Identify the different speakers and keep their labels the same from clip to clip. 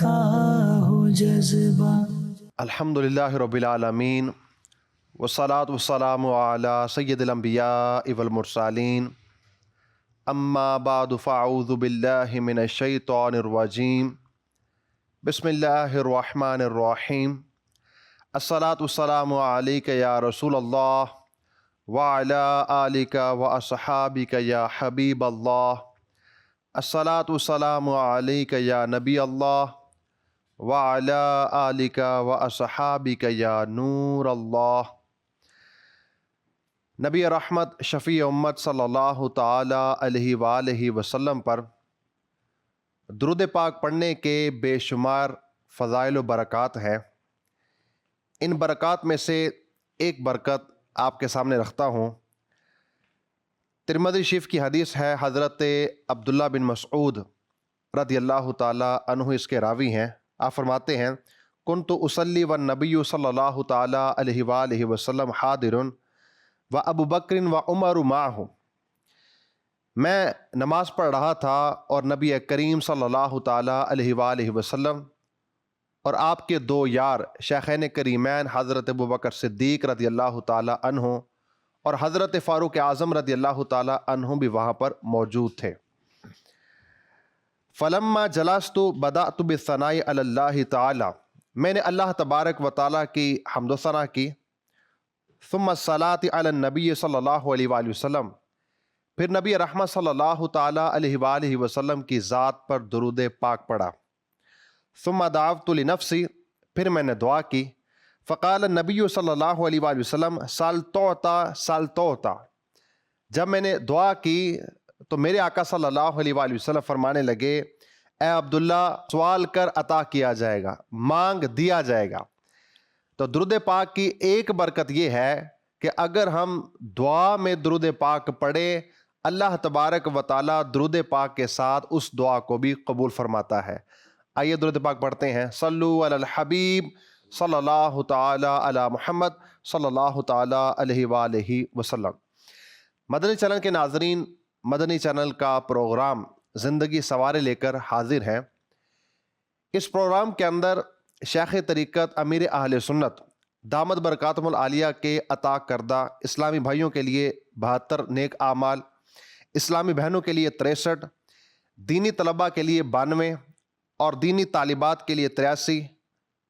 Speaker 1: کا ہو جذبہ۔
Speaker 2: الحمدللہ رب العالمین والصلاة والسلام علی سید الانبیاء والمرسلین، اما بعد فاعوذ باللہ من الشیطان الرجیم، بسم اللہ الرحمن الرحیم۔ الصلاة والسلام علیک یا رسول اللہ وعلی آلک واصحابک یا حبیب اللہ۔ الصلاة والسلام علیک یا نبی اللہ وعلی آلک واصحابک یا نور اللہ۔ نبی رحمت شفیع امت صلی اللہ تعالی علیہ وآلہ وسلم پر درود پاک پڑھنے کے بے شمار فضائل و برکات ہیں۔ ان برکات میں سے ایک برکت آپ کے سامنے رکھتا ہوں۔ ترمذی شریف کی حدیث ہے، حضرت عبداللہ بن مسعود رضی اللہ تعالی عنہ اس کے راوی ہیں۔ آپ فرماتے ہیں، کنت اصلی والنبی صلی اللہ تعالی علیہ وآلہ وسلم حاضر و ابو بکر و عمر معہ۔ میں نماز پڑھ رہا تھا اور نبی کریم صلی اللہ تعالی علیہ وآلہ وسلم اور آپ کے دو یار شیخین کریمین حضرت ابو بکر صدیق رضی اللہ تعالی عنہ اور حضرت فاروق اعظم رضی اللہ تعالی عنہ بھی وہاں پر موجود تھے۔ فلما جلست بدأت بالثناء علی اللہ تعالی، میں نے اللہ تبارک و تعالیٰ کی حمد و ثنا کی۔ ثم الصلاة علی النبی صلی اللہ علیہ وآلہ وسلم، پھر نبی رحمت صلی اللہ تعالی علیہ وآلہ وسلم کی ذات پر درود پاک پڑھا۔ ثم دعوت لنفسی، پھر میں نے دعا کی۔ فقال النبی صلی اللہ علیہ وآلہ وسلم سل تعطی سل تعطی، جب میں نے دعا کی تو میرے آقا صلی اللہ علیہ وآلہ وسلم فرمانے لگے، اے عبداللہ سوال کر عطا کیا جائے گا، مانگ دیا جائے گا۔ تو درود پاک کی ایک برکت یہ ہے کہ اگر ہم دعا میں درود پاک پڑھیں، اللہ تبارک و تعالی درود پاک کے ساتھ اس دعا کو بھی قبول فرماتا ہے۔ آئیے درود پاک پڑھتے ہیں۔ صلو علی الحبیب صلی اللہ تعالی علی محمد صلی اللہ تعالی علیہ وآلہ وسلم۔ مدنی چینل کے ناظرین، مدنی چینل کا پروگرام زندگی سوارے لے کر حاضر ہیں۔ اس پروگرام کے اندر شیخ طریقت امیر اہل سنت دامت برکاتہم العالیہ کے عطا کردہ اسلامی بھائیوں کے لیے 72 نیک اعمال، اسلامی بہنوں کے لیے 63، دینی طلباء کے لیے 92 اور دینی طالبات کے لیے 83،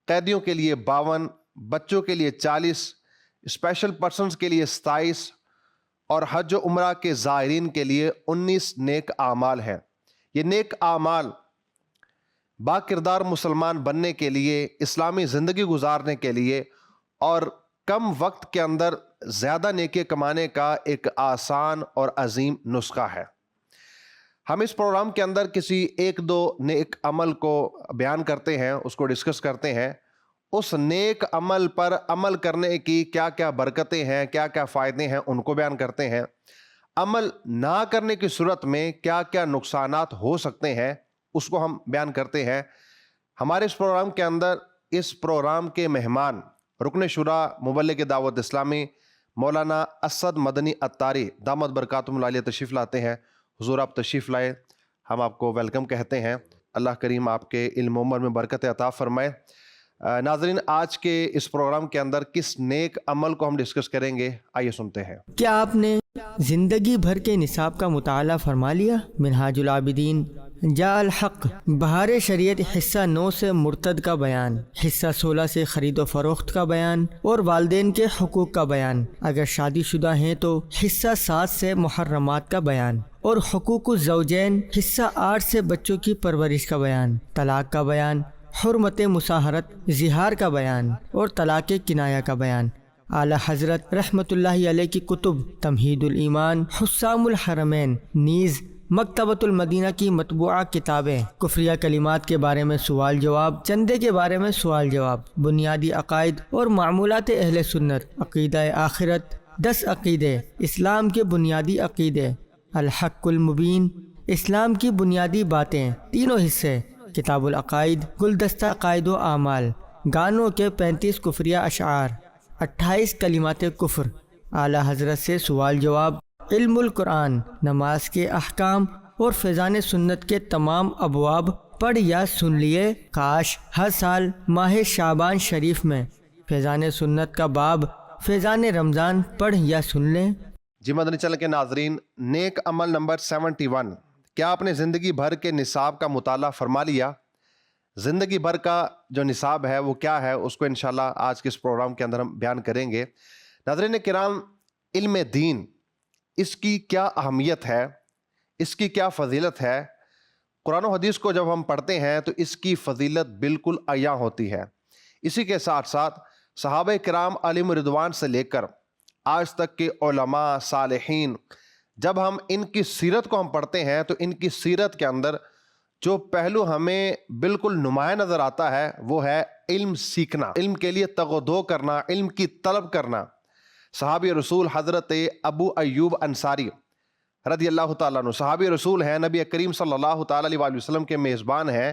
Speaker 2: قیدیوں کے لیے 52، بچوں کے لیے 40، اسپیشل پرسنز کے لیے 27 اور حج و عمرہ کے زائرین کے لیے 19 نیک اعمال ہیں۔ یہ نیک اعمال با کردار مسلمان بننے کے لیے، اسلامی زندگی گزارنے کے لیے اور کم وقت کے اندر زیادہ نیکی کمانے کا ایک آسان اور عظیم نسخہ ہے۔ ہم اس پروگرام کے اندر کسی ایک دو نیک عمل کو بیان کرتے ہیں، اس کو ڈسکس کرتے ہیں، اس نیک عمل پر عمل کرنے کی کیا کیا برکتیں ہیں، کیا کیا فائدے ہیں، ان کو بیان کرتے ہیں۔ عمل نہ کرنے کی صورت میں کیا کیا نقصانات ہو سکتے ہیں، اس کو ہم بیان کرتے ہیں۔ ہمارے اس پروگرام کے اندر اس پروگرام کے مہمان رکن شورا مبلغ دعوت اسلامی مولانا اسد مدنی عطاری دامت برکاتہم العالیہ تشریف لاتے ہیں۔ حضور آپ تشریف لائے، ہم آپ کو ویلکم کہتے ہیں۔ اللہ کریم آپ کے علم و عمر میں برکت عطا فرمائے۔ ناظرین، آج کے اس پروگرام کے اندر کس نیک عمل کو ہم ڈسکس کریں گے، آئیے سنتے ہیں۔
Speaker 3: کیا آپ نے زندگی بھر کے نصاب کا مطالعہ فرما لیا؟ منہاج العابدین، جاء الحق، بہار شریعت حصہ 9 سے مرتد کا بیان، حصہ 16 سے خرید و فروخت کا بیان اور والدین کے حقوق کا بیان، اگر شادی شدہ ہیں تو حصہ 7 سے محرمات کا بیان اور حقوق الزوجین، حصہ 8 سے بچوں کی پرورش کا بیان، طلاق کا بیان، حرمت مصاہرت، زہار کا بیان اور طلاق کنایہ کا بیان۔ اعلیٰ حضرت رحمت اللہ علیہ کی کتب تمہید الایمان، حسام الحرمین، نیز مکتبۃ المدینہ کی مطبوعہ کتابیں، کفریہ کلمات کے بارے میں سوال جواب، چندے کے بارے میں سوال جواب، بنیادی عقائد اور معمولات اہل سنت، عقیدہ آخرت، 10 عقیدے، اسلام کے بنیادی عقیدے، الحق المبین، اسلام کی بنیادی باتیں، تینوں حصے، کتاب العقائد، گلدستہ عقائد و اعمال، گانوں کے 35 کفریہ اشعار، 28 کلمات کفر، اعلیٰ حضرت سے سوال جواب، علم القرآن، نماز کے احکام اور فیضان سنت کے تمام ابواب پڑھ یا سن لیے۔ کاش ہر سال ماہ شعبان شریف میں فیضان سنت کا باب فیضان رمضان پڑھ یا سن لیں۔
Speaker 2: جی مدنی چینل کے ناظرین، نیک عمل نمبر 71، کیا آپ نے زندگی بھر کے نصاب کا مطالعہ فرما لیا؟ زندگی بھر کا جو نصاب ہے وہ کیا ہے، اس کو انشاءاللہ آج کے اس پروگرام کے اندر ہم بیان کریں گے۔ ناظرین کرام، علم دین، اس کی کیا اہمیت ہے، اس کی کیا فضیلت ہے؟ قرآن و حدیث کو جب ہم پڑھتے ہیں تو اس کی فضیلت بالکل عیاں ہوتی ہے۔ اسی کے ساتھ ساتھ صحابہ کرام علیہم رضوان سے لے کر آج تک کے علماء صالحین، جب ہم ان کی سیرت کو ہم پڑھتے ہیں تو ان کی سیرت کے اندر جو پہلو ہمیں بالکل نمایاں نظر آتا ہے وہ ہے علم سیکھنا، علم کے لیے تگ و دو کرنا، علم کی طلب کرنا۔ صحابی رسول حضرت ابو ایوب انصاری رضی اللہ تعالیٰ عنہ صحابی رسول ہیں، نبی کریم صلی اللہ تعالیٰ علیہ وسلم کے میزبان ہیں،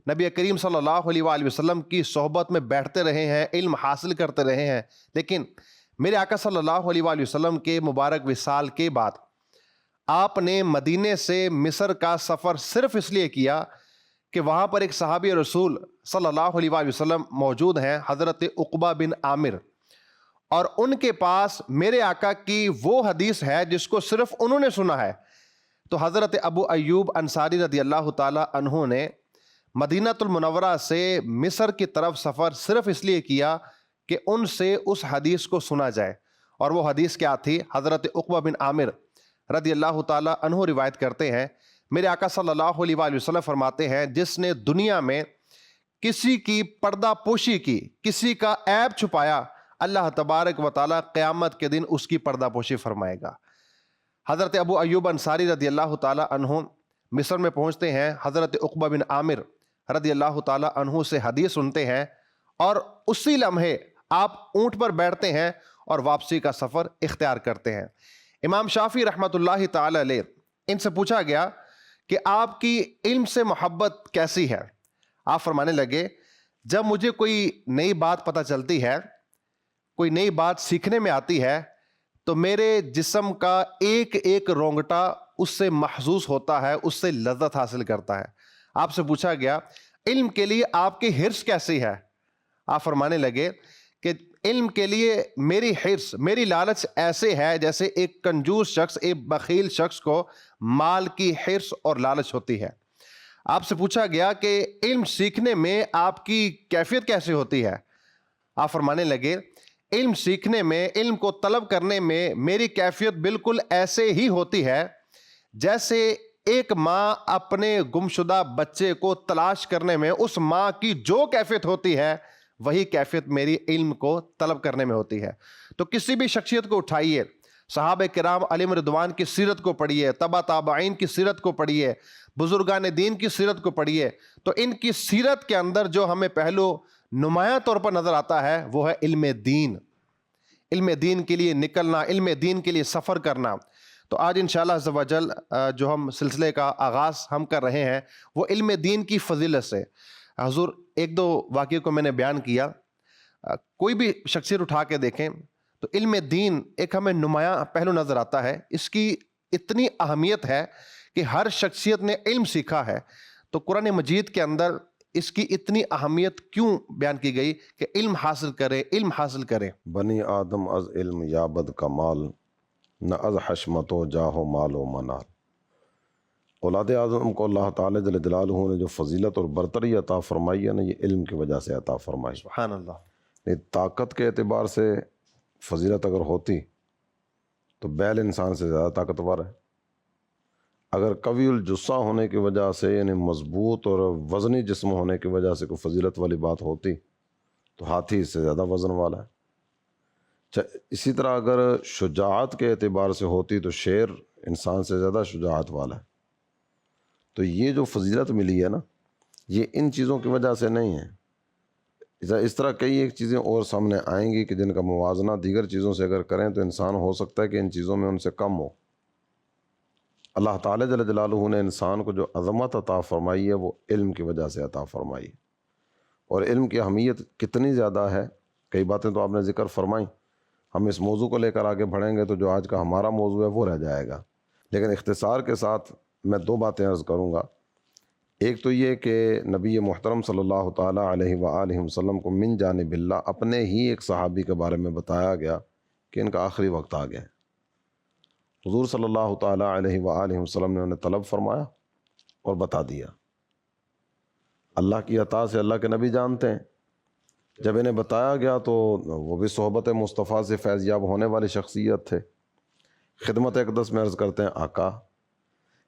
Speaker 2: نبی کریم صلی اللہ علیہ وسلم کی صحبت میں بیٹھتے رہے ہیں، علم حاصل کرتے رہے ہیں۔ لیکن میرے آقا صلی اللہ علیہ وسلم کے مبارک وصال کے بعد آپ نے مدینے سے مصر کا سفر صرف اس لیے کیا کہ وہاں پر ایک صحابی رسول صلی اللہ علیہ وسلم موجود ہیں، حضرت عقبہ بن عامر، اور ان کے پاس میرے آقا کی وہ حدیث ہے جس کو صرف انہوں نے سنا ہے۔ تو حضرت ابو ایوب انصاری رضی اللہ تعالیٰ عنہ نے مدینہ المنورہ سے مصر کی طرف سفر صرف اس لیے کیا کہ ان سے اس حدیث کو سنا جائے۔ اور وہ حدیث کیا تھی؟ حضرت عقبہ بن عامر رضی اللہ تعالیٰ عنہ روایت کرتے ہیں، میرے آقا صلی اللہ علیہ وسلم فرماتے ہیں، جس نے دنیا میں کسی کی پردہ پوشی کی، کسی کا عیب چھپایا، اللہ تبارک و تعالیٰ قیامت کے دن اس کی پردہ پوشی فرمائے گا۔ حضرت ابو ایوب انصاری رضی اللہ تعالیٰ عنہ مصر میں پہنچتے ہیں، حضرت عقبہ بن عامر رضی اللہ تعالیٰ عنہ سے حدیث سنتے ہیں، اور اسی لمحے آپ اونٹ پر بیٹھتے ہیں اور واپسی کا سفر اختیار کرتے ہیں۔ امام شافعی رحمۃ اللہ تعالیٰ علیہ، ان سے پوچھا گیا کہ آپ کی علم سے محبت کیسی ہے؟ آپ فرمانے لگے، جب مجھے کوئی نئی بات پتہ چلتی ہے، کوئی نئی بات سیکھنے میں آتی ہے، تو میرے جسم کا ایک ایک رونگٹا اس سے محظوظ ہوتا ہے، اس سے لذت حاصل کرتا ہے۔ آپ سے پوچھا گیا، علم کے لیے آپ کی حرص کیسی ہے؟ آپ فرمانے لگے کہ علم کے لیے میری حرص، میری لالچ ایسے ہے جیسے ایک کنجوس شخص، ایک بخیل شخص کو مال کی حرص اور لالچ ہوتی ہے۔ آپ سے پوچھا گیا کہ علم سیکھنے میں آپ کی کیفیت کیسے ہوتی ہے؟ آپ فرمانے لگے، علم سیکھنے میں، علم کو طلب کرنے میں میری کیفیت بالکل ایسے ہی ہوتی ہے جیسے ایک ماں اپنے گمشدہ بچے کو تلاش کرنے میں اس ماں کی جو کیفیت ہوتی ہے وہی کیفیت میری علم کو طلب کرنے میں ہوتی ہے۔ تو کسی بھی شخصیت کو اٹھائیے، صحابہ کرام علیہم رضوان کی سیرت کو پڑھیے، تبع تابعین کی سیرت کو پڑھیے، بزرگان دین کی سیرت کو پڑھیے، تو ان کی سیرت کے اندر جو ہمیں پہلو نمایاں طور پر نظر آتا ہے وہ ہے علم دین۔ علم دین کے لیے نکلنا، علم دین کے لیے سفر کرنا۔ تو آج انشاءاللہ عز و جل جو ہم سلسلے کا آغاز ہم کر رہے ہیں وہ علم دین کی فضیلت سے۔ حضور ایک دو واقعے کو میں نے بیان کیا، کوئی بھی شخصیت اٹھا کے دیکھیں تو علم دین ایک ہمیں نمایاں پہلو نظر آتا ہے، اس کی اتنی اہمیت ہے کہ ہر شخصیت نے علم سیکھا ہے۔ تو قرآن مجید کے اندر اس کی اتنی اہمیت کیوں بیان کی گئی کہ علم حاصل کرے، علم حاصل کرے۔
Speaker 4: بنی آدم از علم یابد کمال، نہ از حشمت و جاہ و مال و منال۔ اولاد آدم کو اللہ تعالیٰ جل جلالہ نے جو فضیلت اور برتری عطا فرمائی ہے نا، یہ علم کی وجہ سے عطا فرمائی۔
Speaker 2: سبحان اللہ۔
Speaker 4: طاقت کے اعتبار سے فضیلت اگر ہوتی تو بیل انسان سے زیادہ طاقتور ہے۔ اگر قوی الجثہ ہونے کی وجہ سے، یعنی مضبوط اور وزنی جسم ہونے کی وجہ سے کوئی فضیلت والی بات ہوتی تو ہاتھی اس سے زیادہ وزن والا ہے۔ اسی طرح اگر شجاعت کے اعتبار سے ہوتی تو شیر انسان سے زیادہ شجاعت والا ہے۔ تو یہ جو فضیلت ملی ہے نا، یہ ان چیزوں کی وجہ سے نہیں ہے۔ اس طرح کئی ایک چیزیں اور سامنے آئیں گی کہ جن کا موازنہ دیگر چیزوں سے اگر کریں تو انسان ہو سکتا ہے کہ ان چیزوں میں ان سے کم ہو۔ اللہ تعالیٰ جل جلالہ نے انسان کو جو عظمت عطا فرمائی ہے وہ علم کی وجہ سے عطا فرمائی، اور علم کی اہمیت کتنی زیادہ ہے، کئی باتیں تو آپ نے ذکر فرمائیں۔ ہم اس موضوع کو لے کر آگے بڑھیں گے تو جو آج کا ہمارا موضوع ہے وہ رہ جائے گا، لیکن اختصار کے ساتھ میں دو باتیں عرض کروں گا۔ ایک تو یہ کہ نبی محترم صلی اللہ تعالیٰ علیہ وآلہ وسلم کو من جانب اللہ اپنے ہی ایک صحابی کے بارے میں بتایا گیا کہ ان کا آخری وقت آ گیا ہے۔ حضور صلی اللہ تعالیٰ علیہ وآلہ وسلم نے انہیں طلب فرمایا اور بتا دیا۔ اللہ کی عطا سے اللہ کے نبی جانتے ہیں، جب انہیں بتایا گیا تو وہ بھی صحبت مصطفیٰ سے فیض یاب ہونے والی شخصیت تھے۔ خدمت اقدس میں عرض کرتے ہیں آقا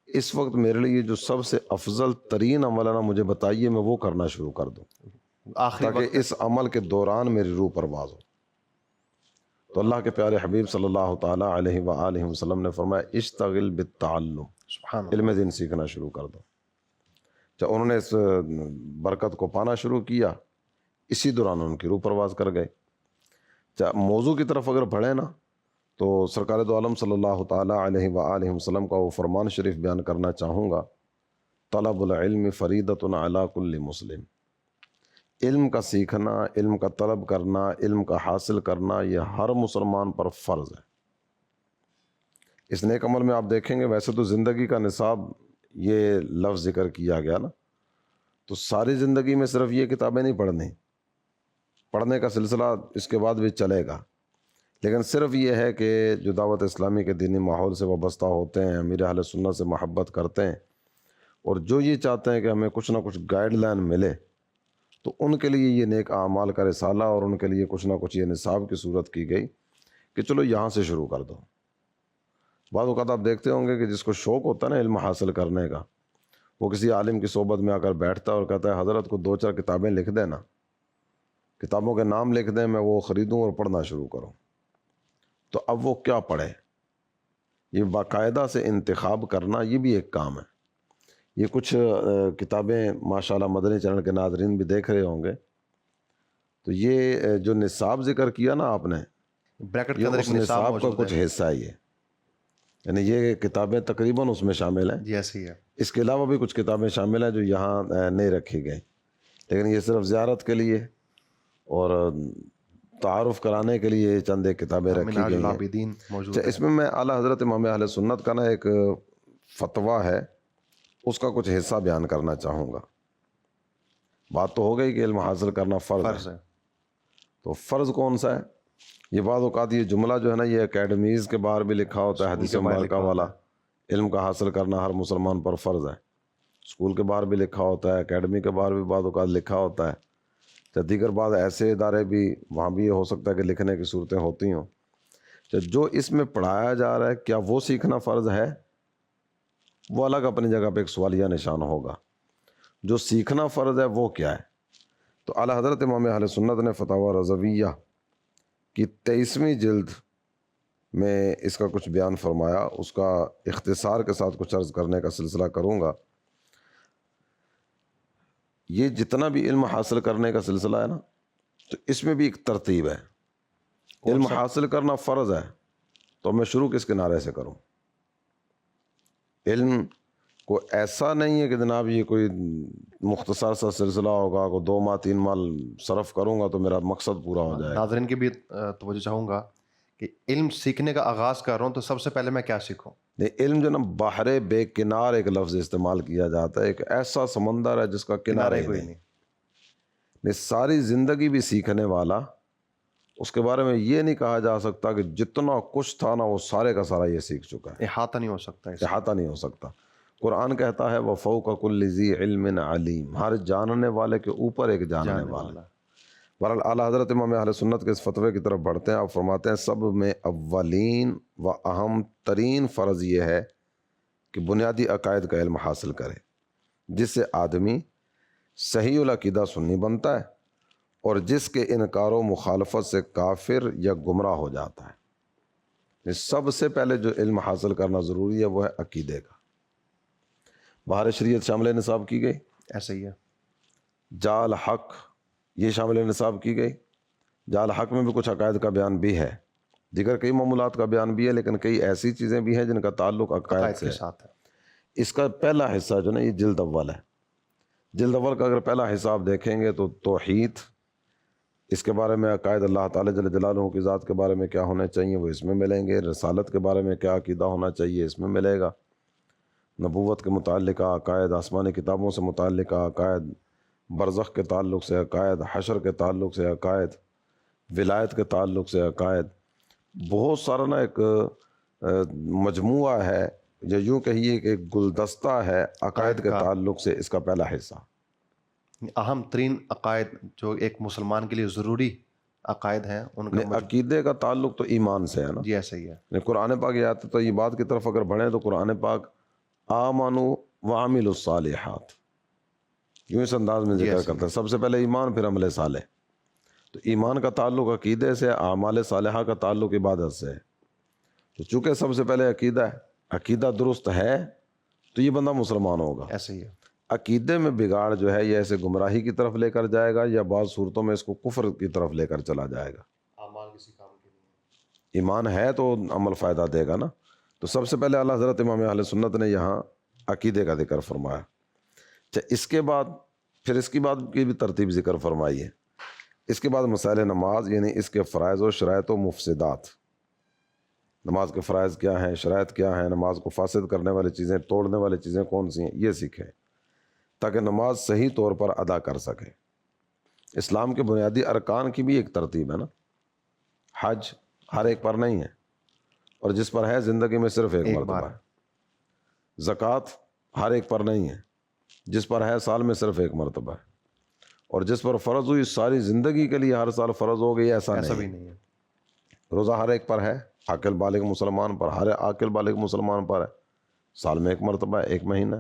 Speaker 4: اس وقت میرے لیے جو سب سے افضل ترین عمل ہے نا مجھے بتائیے، میں وہ کرنا شروع کر دوں
Speaker 2: آخری
Speaker 4: تاکہ اس عمل کے دوران میری روح پرواز ہو۔ تو اللہ کے پیارے حبیب صلی اللہ تعالیٰ علیہ وآلہ وسلم نے فرمایا اشتغل بالتعلم،
Speaker 2: سبحان اللہ،
Speaker 4: علم دین سیکھنا شروع کر دو۔ جب انہوں نے اس برکت کو پانا شروع کیا، اسی دوران ان کی روح پرواز کر گئے۔ موضوع کی طرف اگر بڑھیں نا تو سرکار دو عالم صلی اللہ تعالیٰ علیہ وآلہ وسلم کا وہ فرمان شریف بیان کرنا چاہوں گا، طلب العلم فریضۃ علی کل مسلم۔ علم کا سیکھنا، علم کا طلب کرنا، علم کا حاصل کرنا یہ ہر مسلمان پر فرض ہے۔ اس نیک عمل میں آپ دیکھیں گے ویسے تو زندگی کا نصاب یہ لفظ ذکر کیا گیا نا، تو ساری زندگی میں صرف یہ کتابیں نہیں پڑھنے کا سلسلہ اس کے بعد بھی چلے گا، لیکن صرف یہ ہے کہ جو دعوت اسلامی کے دینی ماحول سے وابستہ ہوتے ہیں، امیر اہل سنت سے محبت کرتے ہیں اور جو یہ چاہتے ہیں کہ ہمیں کچھ نہ کچھ گائیڈ لائن ملے، تو ان کے لیے یہ نیک اعمال کا رسالہ اور ان کے لیے کچھ نہ کچھ یہ نصاب کی صورت کی گئی کہ چلو یہاں سے شروع کر دو۔ بعض اوقات آپ دیکھتے ہوں گے کہ جس کو شوق ہوتا ہے نا علم حاصل کرنے کا، وہ کسی عالم کی صحبت میں آ کر بیٹھتا ہے اور کہتا ہے حضرت کو 2-4 کتابیں لکھ دیں نا، کتابوں کے نام لکھ دیں، میں وہ خریدوں اور پڑھنا شروع کروں۔ تو اب وہ کیا پڑھے؟ یہ باقاعدہ سے انتخاب کرنا یہ بھی ایک کام ہے۔ یہ کچھ کتابیں ماشاءاللہ مدنی چینل کے ناظرین بھی دیکھ رہے ہوں گے، تو یہ جو نصاب ذکر کیا نا آپ نے،
Speaker 2: بریکٹ کے
Speaker 4: یہ
Speaker 2: اندر
Speaker 4: اس
Speaker 2: ایک نصاب
Speaker 4: نصاب کا
Speaker 2: موجود
Speaker 4: کچھ
Speaker 2: ہے،
Speaker 4: حصہ ہے یہ، یعنی یہ کتابیں تقریباً اس میں شامل ہیں۔
Speaker 2: جی ایسی ہے۔
Speaker 4: اس کے علاوہ بھی کچھ کتابیں شامل ہیں جو یہاں نہیں رکھی گئی، لیکن یہ صرف زیارت کے لیے اور تعارف کرانے کے لیے چند ایک کتابیں رکھی
Speaker 2: منہاج
Speaker 4: گئی ہیں۔
Speaker 2: العابدین موجود ہے۔
Speaker 4: اس میں میں اعلیٰ حضرت امام اہل سنت کا نا ایک فتویٰ ہے، اس کا کچھ حصہ بیان کرنا چاہوں گا۔ بات تو ہو گئی کہ علم حاصل کرنا فرض ہے،
Speaker 2: ہے۔
Speaker 4: تو فرض کون سا ہے؟ یہ بعض اوقات یہ جملہ جو ہے نا یہ اکیڈمیز کے باہر بھی لکھا ہوتا ہے، حدیث مبارکہ والا، علم کا حاصل کرنا ہر مسلمان پر فرض ہے۔ اسکول کے باہر بھی لکھا ہوتا ہے، اکیڈمی کے باہر بھی بعض اوقات لکھا ہوتا ہے، یا دیگر بعض ایسے ادارے بھی وہاں بھی یہ ہو سکتا ہے کہ لکھنے کی صورتیں ہوتی ہوں۔ جو اس میں پڑھایا جا رہا ہے کیا وہ سیکھنا فرض ہے؟ وہ الگ اپنی جگہ پہ ایک سوالیہ نشان ہوگا۔ جو سیکھنا فرض ہے وہ کیا ہے؟ تو اعلیٰ حضرت امام اہل سنت نے فتاوی رضویہ کی 23ویں جلد میں اس کا کچھ بیان فرمایا، اس کا اختصار کے ساتھ کچھ عرض کرنے کا سلسلہ کروں گا۔ یہ جتنا بھی علم حاصل کرنے کا سلسلہ ہے نا، تو اس میں بھی ایک ترتیب ہے۔ علم حاصل کرنا فرض ہے تو میں شروع کس کنارے سے کروں؟ علم کو ایسا نہیں ہے کہ جناب یہ کوئی مختصر سا سلسلہ ہوگا، کو 2 ماہ 3 ماہ صرف کروں گا تو میرا مقصد پورا ہو جائے گا۔
Speaker 2: ناظرین کی بھی توجہ چاہوں گا کہ علم سیکھنے کا آغاز کر رہا ہوں تو سب سے پہلے میں کیا سیکھوں؟
Speaker 4: علم جو نا بحر بے کنار ایک لفظ استعمال کیا جاتا ہے، ایک ایسا سمندر ہے جس کا کنارہ ہی نہیں۔ ساری زندگی بھی سیکھنے والا، اس کے بارے میں یہ نہیں کہا جا سکتا کہ جتنا کچھ تھا نا وہ سارے کا سارا یہ سیکھ چکا ہے،
Speaker 2: احاطہ نہیں ہو سکتا اس سے۔
Speaker 4: احاطہ نہیں ہو سکتا۔ قرآن کہتا ہے وَفَوْقَ كُلِّ ذِي عِلْمٍ عَلِيمٍ، ہر جاننے والے کے اوپر ایک جاننے والا۔ بہرحال اعلیٰ حضرت امام اہل سنت کے اس فتوے کی طرف بڑھتے ہیں۔ آپ فرماتے ہیں سب میں اولین و اہم ترین فرض یہ ہے کہ بنیادی عقائد کا علم حاصل کرے، جس سے آدمی صحیح العقیدہ سنی بنتا ہے اور جس کے انکار و مخالفت سے کافر یا گمراہ ہو جاتا ہے۔ سب سے پہلے جو علم حاصل کرنا ضروری ہے وہ ہے عقیدے کا۔ بہار شریعت شامل نصاب کی گئی،
Speaker 2: ایسا ہی ہے۔
Speaker 4: جال حق یہ شامل نصاب کی گئی۔ جال حق میں بھی کچھ عقائد کا بیان بھی ہے، دیگر کئی معمولات کا بیان بھی ہے، لیکن کئی ایسی چیزیں بھی ہیں جن کا تعلق عقائد سے
Speaker 2: کے ساتھ ہے۔
Speaker 4: اس کا پہلا حصہ جو نا یہ جلد اول ہے۔ جلد اول کا اگر پہلا حصہ آپ دیکھیں گے تو توحید، اس کے بارے میں عقائد اللہ تعالیٰ جل جلالہ کی ذات کے بارے میں کیا ہونے چاہیے وہ اس میں ملیں گے۔ رسالت کے بارے میں کیا عقیدہ ہونا چاہیے اس میں ملے گا۔ نبوت کے متعلقہ عقائد، آسمانی کتابوں سے متعلقہ عقائد، برزخ کے تعلق سے عقائد، حشر کے تعلق سے عقائد، ولایت کے تعلق سے عقائد، بہت سارا نا ایک مجموعہ ہے، یا یوں کہیے کہ ایک گلدستہ ہے عقائد کے تعلق سے، اس کا پہلا حصہ
Speaker 2: اہم ترین عقائد جو ایک مسلمان کے لیے ضروری عقائد ہیں ان کا
Speaker 4: عقیدے کا تعلق تو ایمان سے ہے نا.
Speaker 2: جی ایسا ہی ہے.
Speaker 4: قرآن پاک یہ آتا تو یہ بات کی طرف اگر بڑھیں تو قرآن پاک آمنوا وعملوا الصالحات یوں اس انداز میں ذکر کرتا ہے، سب سے پہلے ایمان پھر عمل صالح. تو ایمان کا تعلق عقیدے سے، اعمال صالحہ کا تعلق عبادت سے ہے. تو چونکہ سب سے پہلے عقیدہ ہے، عقیدہ درست ہے تو یہ بندہ مسلمان ہوگا.
Speaker 2: ایسے ہی ہے.
Speaker 4: عقیدے میں بگاڑ جو ہے یہ ایسے گمراہی کی طرف لے کر جائے گا، یا بعض صورتوں میں اس کو کفر کی طرف لے کر چلا جائے گا. ایمان ہے تو عمل فائدہ دے گا نا. تو سب سے پہلے اعلیٰ حضرت امام اہل سنت نے یہاں عقیدے کا ذکر فرمایا. اس کے بعد پھر اس کی بات کی بھی ترتیب ذکر فرمائی ہے. اس کے بعد مسائل نماز، یعنی اس کے فرائض و شرائط و مفسدات. نماز کے فرائض کیا ہیں، شرائط کیا ہیں، نماز کو فاسد کرنے والی چیزیں، توڑنے والی چیزیں کون سی ہیں، یہ سیکھیں تاکہ نماز صحیح طور پر ادا کر سکے. اسلام کے بنیادی ارکان کی بھی ایک ترتیب ہے نا. حج ہر ایک پر نہیں ہے، اور جس پر ہے زندگی میں صرف ایک مرتبہ ہے. زکوٰۃ ہر ایک پر نہیں ہے، جس پر ہے سال میں صرف ایک مرتبہ ہے. اور جس پر فرض ہوئی ساری زندگی کے لیے ہر سال فرض ہو گئی، ایسا نہیں ہے. روزہ ہر ایک پر ہے، عاقل بالغ مسلمان پر، ہر عاقل بالغ مسلمان پر ہے، سال میں ایک مرتبہ ہے، ایک مہینہ.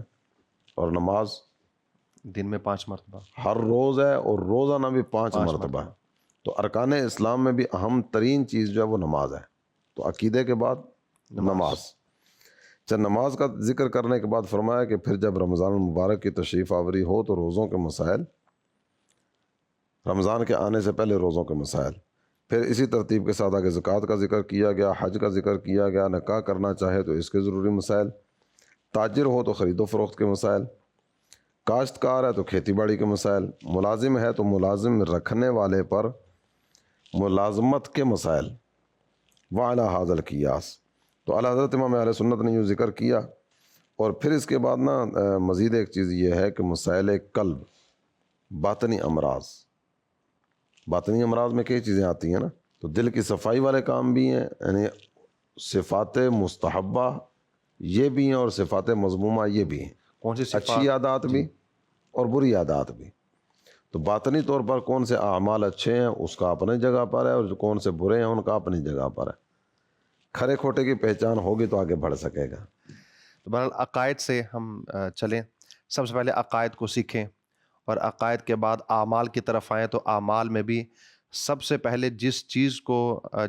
Speaker 4: اور نماز
Speaker 2: دن میں 5 مرتبہ
Speaker 4: ہر روز ہے، اور روزانہ بھی 5 مرتبہ ہے. تو ارکان اسلام میں بھی اہم ترین چیز جو ہے وہ نماز ہے. تو عقیدے کے بعد نماز. نماز کا ذکر کرنے کے بعد فرمایا کہ پھر جب رمضان المبارک کی تشریف آوری ہو تو روزوں کے مسائل، رمضان کے آنے سے پہلے روزوں کے مسائل. پھر اسی ترتیب کے ساتھ آگے زکوٰۃ کا ذکر کیا گیا، حج کا ذکر کیا گیا، نکاح کرنا چاہے تو اس کے ضروری مسائل، تاجر ہو تو خرید و فروخت کے مسائل، کاشتکار ہے تو کھیتی باڑی کے مسائل، ملازم ہے تو ملازم رکھنے والے پر ملازمت کے مسائل، وعلی ھذا القیاس. تو اعلیٰ حضرت امام اہل سنت نے یوں ذکر کیا. اور پھر اس کے بعد نا مزید ایک چیز یہ ہے کہ مسائل قلب، باطنی امراض. باطنی امراض میں کئی چیزیں آتی ہیں نا. تو دل کی صفائی والے کام بھی ہیں، یعنی صفات مستحبہ یہ بھی ہیں، اور صفات مذمومہ یہ بھی ہیں.
Speaker 2: کون سی صفات؟
Speaker 4: اچھی عادات بھی اور بری عادات بھی. تو باطنی طور پر کون سے اعمال اچھے ہیں اس کا اپنی جگہ پر ہے، اور جو کون سے برے ہیں ان کا اپنی جگہ پر ہے. کھرے کھوٹے کی پہچان ہوگی تو آگے بڑھ سکے گا.
Speaker 2: تو بہرحال عقائد سے ہم چلیں. سب سے پہلے عقائد کو سیکھیں، اور عقائد کے بعد اعمال کی طرف آئیں. تو اعمال میں بھی سب سے پہلے جس چیز کو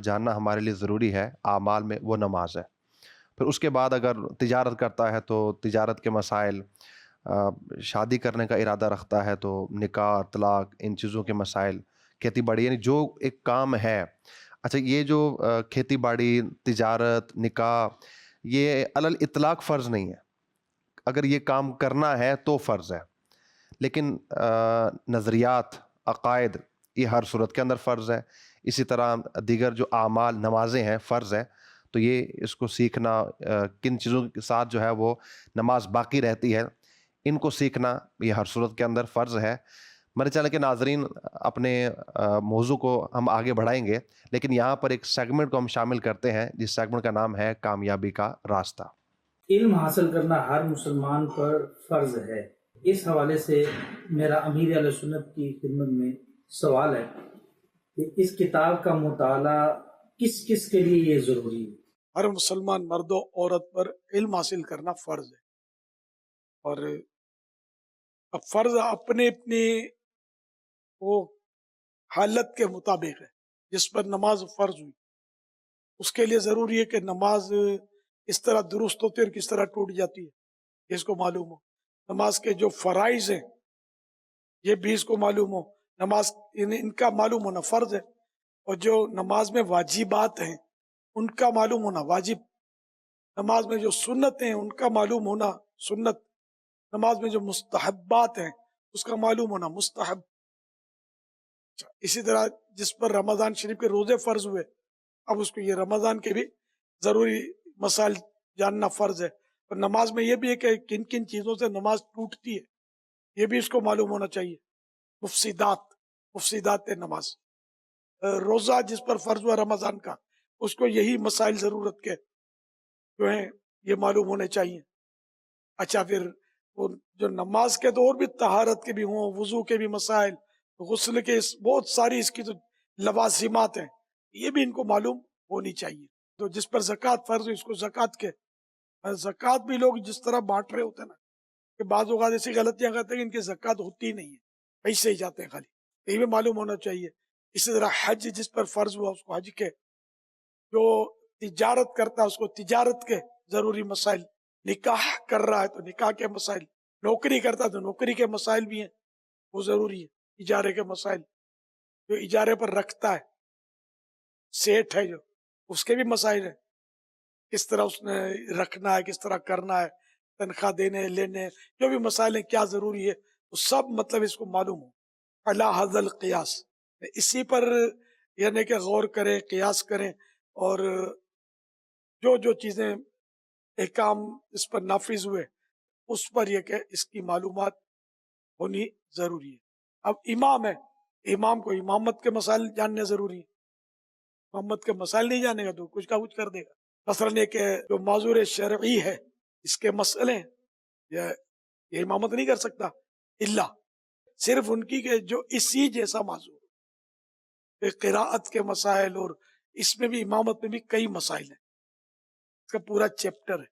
Speaker 2: جاننا ہمارے لیے ضروری ہے اعمال میں، وہ نماز ہے. پھر اس کے بعد اگر تجارت کرتا ہے تو تجارت کے مسائل، شادی کرنے کا ارادہ رکھتا ہے تو نکاح، طلاق، ان چیزوں کے مسائل، کھیتی باڑی، یعنی جو ایک کام ہے. اچھا، یہ جو کھیتی باڑی، تجارت، نکاح، یہ علی الاطلاق فرض نہیں ہے. اگر یہ کام کرنا ہے تو فرض ہے، لیکن نظریات، عقائد، یہ ہر صورت کے اندر فرض ہے. اسی طرح دیگر جو اعمال، نمازیں ہیں، فرض ہے. تو یہ اس کو سیکھنا، کن چیزوں کے ساتھ جو ہے وہ نماز باقی رہتی ہے، ان کو سیکھنا یہ ہر صورت کے اندر فرض ہے. میرے چینل کے ناظرین، اپنے موضوع کو ہم آگے بڑھائیں گے، لیکن یہاں پر ایک سیگمنٹ کو ہم شامل کرتے ہیں جس سیگمنٹ کا نام ہے کامیابی کا راستہ.
Speaker 1: علم حاصل کرنا ہر مسلمان پر فرض ہے. اس حوالے سے میرا امیر اہل سنت کی خدمت میں سوال ہے کہ اس کتاب کا مطالعہ کس کس کے لیے یہ ضروری ہے؟
Speaker 5: ہر مسلمان مرد و عورت پر علم حاصل کرنا فرض ہے. اور اب فرض اپنے اپنے وہ حالت کے مطابق ہے. جس پر نماز فرض ہوئی اس کے لیے ضروری ہے کہ نماز کس طرح درست ہوتی ہے اور کس طرح ٹوٹ جاتی ہے اس کو معلوم ہو. نماز کے جو فرائض ہیں یہ بھی اس کو معلوم ہو. نماز ان کا معلوم ہونا فرض ہے. اور جو نماز میں واجبات ہیں ان کا معلوم ہونا واجب. نماز میں جو سنت ہیں ان کا معلوم ہونا سنت. نماز میں جو مستحبات ہیں اس کا معلوم ہونا مستحب. اسی طرح جس پر رمضان شریف کے روزے فرض ہوئے، اب اس کو یہ رمضان کے بھی ضروری مسائل جاننا فرض ہے. اور نماز میں یہ بھی ہے کہ کن کن چیزوں سے نماز ٹوٹتی ہے، یہ بھی اس کو معلوم ہونا چاہیے۔ مفسدات نماز، روزہ جس پر فرض ہوا رمضان کا، اس کو یہی مسائل ضرورت کے جو ہیں یہ معلوم ہونے چاہیے۔ اچھا، پھر وہ جو نماز کے تو اور بھی طہارت کے بھی ہوں، وضو کے بھی مسائل، غسل کے بہت ساری اس کی تو لوازمات ہیں، یہ بھی ان کو معلوم ہونی چاہیے۔ تو جس پر زکوٰۃ فرض ہے اس کو زکوٰۃ کے، زکوٰۃ بھی لوگ جس طرح بانٹ رہے ہوتے ہیں نا کہ بعض اوقات ایسی غلطیاں کرتے ہیں کہ ان کی زکوٰۃ ہوتی نہیں ہے، پیسے ہی جاتے ہیں خالی، یہ بھی معلوم ہونا چاہیے۔ اسی طرح حج جس پر فرض ہوا اس کو حج کے، جو تجارت کرتا ہے اس کو تجارت کے ضروری مسائل، نکاح کر رہا ہے تو نکاح کے مسائل، نوکری کرتا ہے تو نوکری کے مسائل بھی ہیں، وہ ضروری ہے، اجارے کے مسائل، جو اجارے پر رکھتا ہے، سیٹ ہے جو، اس کے بھی مسائل ہیں، کس طرح اس نے رکھنا ہے، کس طرح کرنا ہے، تنخواہ دینے لینے، جو بھی مسائل ہیں کیا ضروری ہے، وہ سب مطلب اس کو معلوم ہو۔ علی ھذا القیاس، اسی پر یعنی کہ غور کریں، قیاس کریں، اور جو جو چیزیں احکام اس پر نافذ ہوئے اس پر یہ کہ اس کی معلومات ہونی ضروری ہے۔ اب امام ہے، امام کو امامت کے مسائل جاننے ضروری ہے، امامت کے مسائل نہیں جانے گا تو کچھ کا کچھ کر دے گا۔ مثلاً یہ کہ جو معذور شرعی ہے اس کے مسئلے ہیں، یہ امامت نہیں کر سکتا الا صرف ان کی کہ جو اسی جیسا معذور ہے۔ قراءت کے مسائل، اور اس میں بھی امامت میں بھی کئی مسائل ہیں، اس کا پورا چیپٹر ہے،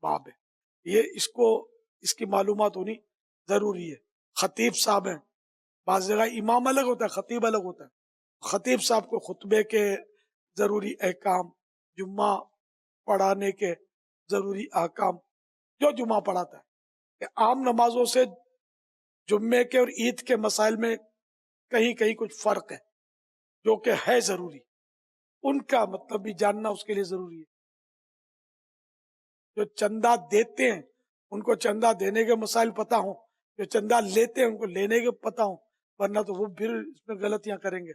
Speaker 5: باب ہے، یہ اس کی معلومات ہونی ضروری ہے۔ خطیب صاحب ہیں، بعض جگہ امام الگ ہوتا ہے، خطیب الگ ہوتا ہے، خطیب صاحب کو خطبے کے ضروری احکام، جمعہ پڑھانے کے ضروری احکام، جو جمعہ پڑھاتا ہے، کہ عام نمازوں سے جمعے کے اور عید کے مسائل میں کہیں کہیں کچھ فرق ہے جو کہ ہے ضروری، ان کا مطلب بھی جاننا اس کے لیے ضروری ہے۔ جو چندہ دیتے ہیں ان کو چندہ دینے کے مسائل پتہ ہوں، جو چندہ لیتے ہیں ان کو لینے کے پتہ ہوں، ورنہ تو وہ پھر اس میں غلطیاں کریں گے۔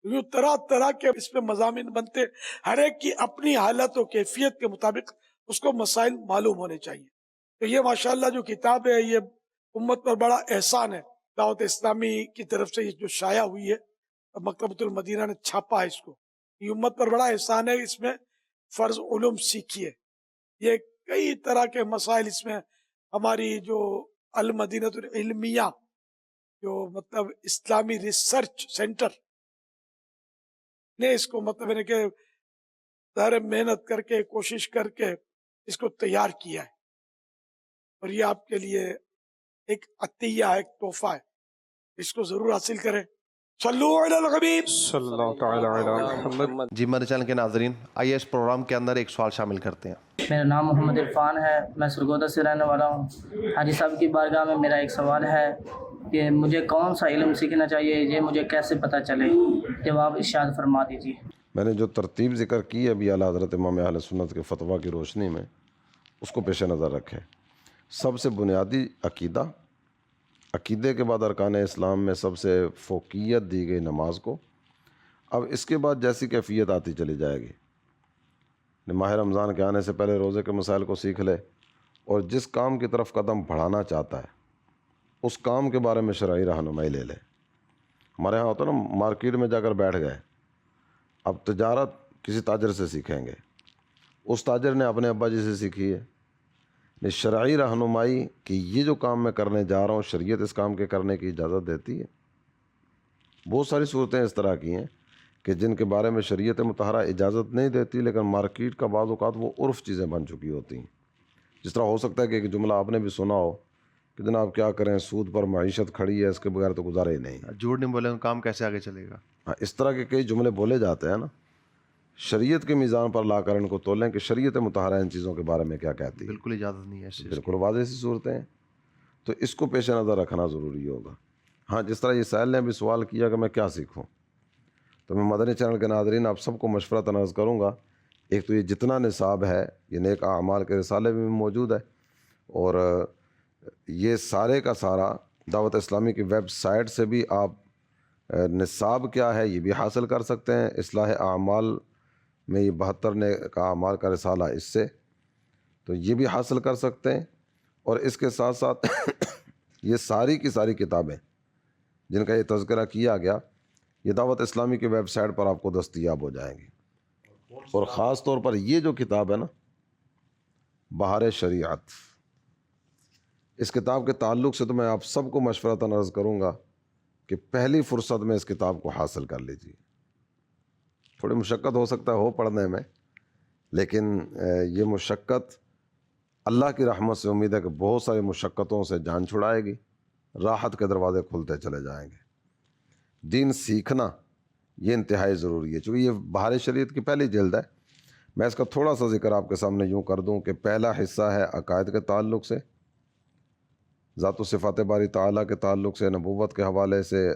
Speaker 5: یوں طرح طرح کے اس میں مضامین بنتے، ہر ایک کی اپنی حالت و کیفیت کے مطابق اس کو مسائل معلوم ہونے چاہیے۔ تو یہ ماشاءاللہ جو کتاب ہے یہ امت پر بڑا احسان ہے، دعوت اسلامی کی طرف سے جو شائع ہوئی ہے، مکتبۃ المدینہ نے چھاپا ہے اس کو، یہ امت پر بڑا احسان ہے، اس میں فرض علوم سیکھیے۔ یہ کئی طرح کے مسائل اس میں، ہماری جو المدینۃ العلمیہ جو مطلب اسلامی ریسرچ سینٹر نے اس کو مطلب ہے کہ ظاہر محنت کر کے کوشش کر کے اس کو تیار کیا ہے، اور یہ آپ کے لیے ایک عطیہ ہے، ایک تحفہ ہے، اس کو ضرور حاصل کریں۔ صلو علی الحبیب
Speaker 6: صلی اللہ تعالی علی محمد۔
Speaker 2: جی میرے چینل کے ناظرین، آئیے اس پروگرام کے اندر ایک سوال شامل کرتے ہیں۔
Speaker 7: میرا نام محمد عرفان ہے، میں سرگودا سے رہنے والا ہوں۔ حاجی صاحب کی بارگاہ میں میرا ایک سوال ہے کہ مجھے کون سا علم سیکھنا چاہیے، یہ مجھے کیسے پتہ چلے؟ جواب ارشاد فرما دیجیے۔
Speaker 4: میں نے جو ترتیب ذکر کی ہے ابھی اعلیٰ حضرت امام اہل سنت کے فتویٰ کی روشنی میں، اس کو پیش نظر رکھے۔ سب سے بنیادی عقیدہ، عقیدے کے بعد ارکان اسلام میں سب سے فوقیت دی گئی نماز کو۔ اب اس کے بعد جیسی کیفیت آتی چلی جائے گی، ماہ رمضان کے آنے سے پہلے روزے کے مسائل کو سیکھ لے، اور جس کام کی طرف قدم بڑھانا چاہتا ہے اس کام کے بارے میں شرعی رہنمائی لے لے۔ ہمارے ہاں ہوتا نا، مارکیٹ میں جا کر بیٹھ گئے، اب تجارت کسی تاجر سے سیکھیں گے، اس تاجر نے اپنے ابا جی سے سیکھی ہے۔ شرعی رہنمائی کہ یہ جو کام میں کرنے جا رہا ہوں شریعت اس کام کے کرنے کی اجازت دیتی ہے۔ بہت ساری صورتیں اس طرح کی ہیں کہ جن کے بارے میں شریعت مطہرہ اجازت نہیں دیتی، لیکن مارکیٹ کا بعض اوقات وہ عرف چیزیں بن چکی ہوتی ہیں۔ جس طرح ہو سکتا ہے کہ ایک جملہ آپ نے بھی سنا ہو کہ جناب کیا کریں، سود پر معیشت کھڑی ہے، اس کے بغیر تو گزارا ہی نہیں۔
Speaker 2: جھوٹ نہیں بولے کام کیسے آگے چلے گا؟
Speaker 4: ہاں، اس طرح کے کئی جملے بولے جاتے ہیں نا، شریعت کے میزان پر لا کر ان کو تولیں کہ شریعت مطہرہ ان چیزوں کے بارے میں کیا کہتی ہے۔
Speaker 2: بالکل اجازت نہیں ہے اس چیز کی۔
Speaker 4: بالکل واضح سی صورتیں ہیں، تو اس کو پیش نظر رکھنا ضروری ہوگا۔ ہاں، جس طرح یہ سائل نے بھی سوال کیا کہ میں کیا سیکھوں، تو میں مدنی چینل کے ناظرین آپ سب کو مشورہ تنعرض کروں گا، ایک تو یہ جتنا نصاب ہے یہ نیک اعمال کے رسالے میں بھی موجود ہے، اور یہ سارے کا سارا دعوت اسلامی کی ویب سائٹ سے بھی آپ نصاب کیا ہے یہ بھی حاصل کر سکتے ہیں۔ اصلاح اعمال میں یہ 72 نیک اعمال کا رسالہ اس سے، تو تو یہ بھی حاصل کر سکتے ہیں۔ اور اس کے ساتھ ساتھ یہ ساری کی ساری کتابیں جن کا یہ تذکرہ کیا گیا یہ دعوت اسلامی کی ویب سائٹ پر آپ کو دستیاب ہو جائیں گی۔ اور خاص طور پر یہ جو کتاب ہے نا بہار شریعت، اس کتاب کے تعلق سے تو میں آپ سب کو مشورتاً عرض کروں گا کہ پہلی فرصت میں اس کتاب کو حاصل کر لیجیے۔ تھوڑی مشقت ہو سکتا ہو پڑھنے میں، لیکن یہ مشقت اللہ کی رحمت سے امید ہے کہ بہت ساری مشقتوں سے جان چھڑائے گی، راحت کے دروازے کھلتے چلے جائیں گے۔ دین سیکھنا یہ انتہائی ضروری ہے۔ چونکہ یہ بہار شریعت کی پہلی جلد ہے، میں اس کا تھوڑا سا ذکر آپ کے سامنے یوں کر دوں کہ پہلا حصہ ہے عقائد کے تعلق سے، ذات و صفات باری تعالیٰ کے تعلق سے، نبوت کے حوالے سے،